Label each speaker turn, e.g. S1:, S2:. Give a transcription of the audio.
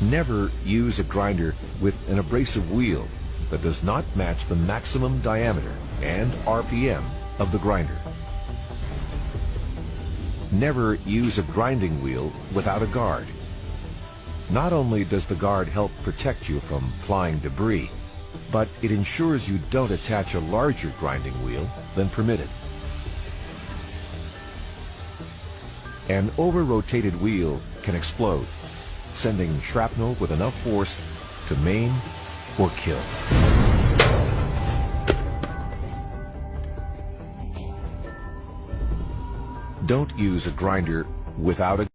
S1: Never use a grinder with an abrasive wheel that does not match the maximum diameter and RPM of the grinder. Never use a grinding wheel without a guard. Not only does the guard help protect you from flying debris, but it ensures you don't attach a larger grinding wheel than permitted. An over-rotated wheel can explode, sending shrapnel with enough force to maim or kill. Don't use a grinder without a